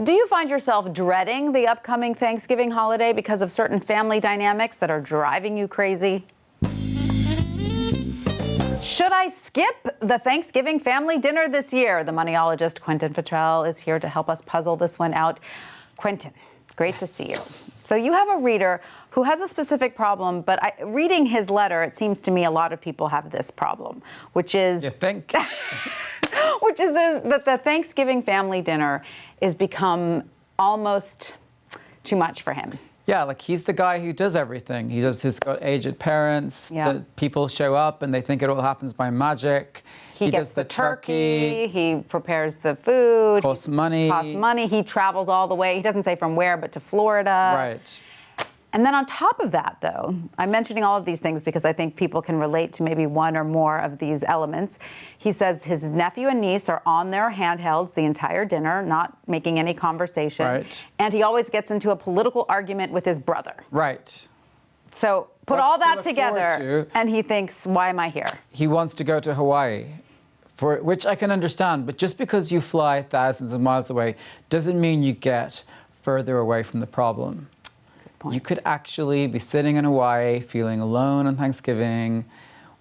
Do you find yourself dreading the upcoming Thanksgiving holiday because of certain family dynamics that are driving you crazy? Should I skip the Thanksgiving family dinner this year? The Moneyologist Quentin Fottrell is here to help us puzzle this one out. Quentin, great to see you. So you have a reader who has a specific problem, but reading his letter, it seems to me a lot of people have this problem, which is... You think? which is that the Thanksgiving family dinner is become almost too much for him. Yeah, like he's the guy who does everything. He's got aged parents. Yeah. The people show up and they think it all happens by magic. He gets does the turkey. He prepares the food. Costs money. Costs money. He travels all the way. He doesn't say from where, but to Florida. Right. And then on top of that, though, I'm mentioning all of these things because I think people can relate to maybe one or more of these elements. He says his nephew and niece are on their handhelds the entire dinner, not making any conversation. Right. And he always gets into a political argument with his brother. Right. So put all that together, and he thinks, why am I here? He wants to go to Hawaii, for which I can understand. But just because you fly thousands of miles away doesn't mean you get further away from the problem. You could actually be sitting in Hawaii, feeling alone on Thanksgiving,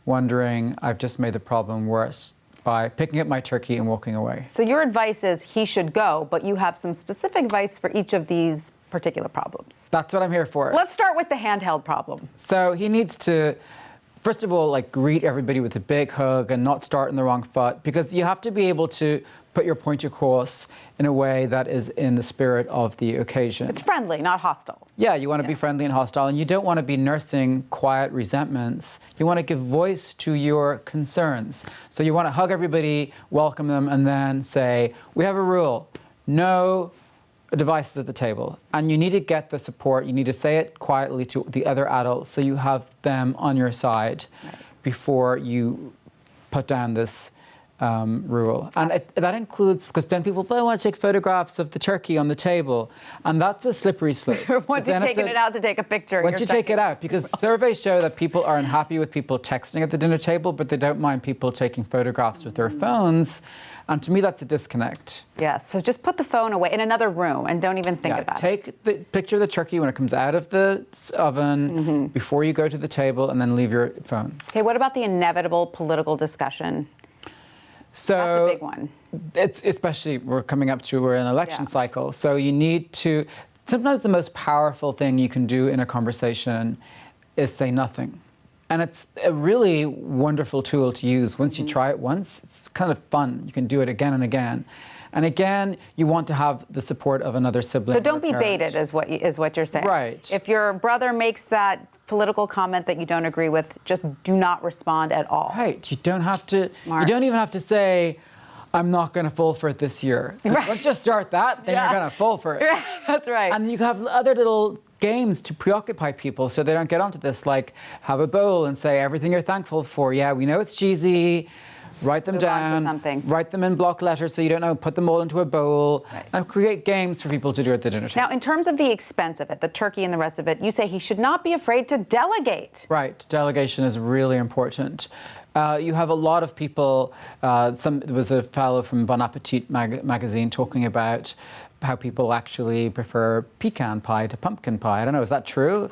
wondering, I've just made the problem worse by picking up my turkey and walking away. So your advice is he should go, but you have some specific advice for each of these particular problems. That's what I'm here for. Let's start with the handheld problem. So he needs to, first of all, like greet everybody with a big hug and not start in the wrong foot, because you have to be able to put your point across in a way that is in the spirit of the occasion. It's friendly, not hostile. Yeah, you want to be friendly and hostile, and you don't want to be nursing quiet resentments. You want to give voice to your concerns. So you want to hug everybody, welcome them, and then say, we have a rule, no devices at the table. And you need to get the support. You need to say it quietly to the other adults so you have them on your side before you put down this rule. And that includes, because then people want to take photographs of the turkey on the table, and that's a slippery slope. Once you've taken it out to take a picture. Once you take it out, because surveys show that people are unhappy with people texting at the dinner table, but they don't mind people taking photographs with their phones. And to me, that's a disconnect. Yes, so just put the phone away in another room and don't even think about it. Take the picture of the turkey when it comes out of the oven before you go to the table, and then leave your phone. Okay, what about the inevitable political discussion? So that's a big one. It's especially we're in an election cycle, so you need to. Sometimes the most powerful thing you can do in a conversation is say nothing, and it's a really wonderful tool to use. Once you try it once, it's kind of fun. You can do it again and again. And again, you want to have the support of another sibling. So don't be baited, is what you're saying. Right. If your brother makes that political comment that you don't agree with, just do not respond at all. Right. You don't have to. You don't even have to say, I'm not going to fall for it this year. Right. Once you start that, then you're going to fall for it. That's right. And you have other little games to preoccupy people so they don't get onto this, like have a bowl and say everything you're thankful for. Yeah, we know it's cheesy. Write them down, write them in block letters so you don't know, put them all into a bowl, and create games for people to do at the dinner table. Now, in terms of the expense of it, the turkey and the rest of it, you say he should not be afraid to delegate. Right, delegation is really important. You have a lot of people, there was a fellow from Bon Appetit magazine talking about how people actually prefer pecan pie to pumpkin pie. I don't know, is that true?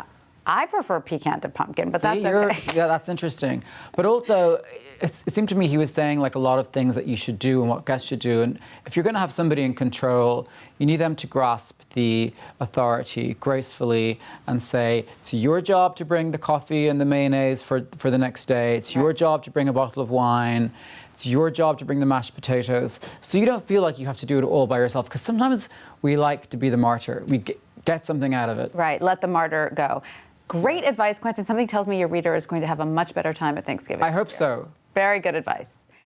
I prefer pecan to pumpkin, but that's okay. Yeah, that's interesting. But also, it seemed to me he was saying like a lot of things that you should do and what guests should do. And if you're going to have somebody in control, you need them to grasp the authority gracefully and say, it's your job to bring the coffee and the mayonnaise for the next day. It's your job to bring a bottle of wine. It's your job to bring the mashed potatoes. So you don't feel like you have to do it all by yourself, because sometimes we like to be the martyr. We get something out of it. Right, let the martyr go. Great advice, Quentin. Something tells me your reader is going to have a much better time at Thanksgiving. I hope so. Very good advice.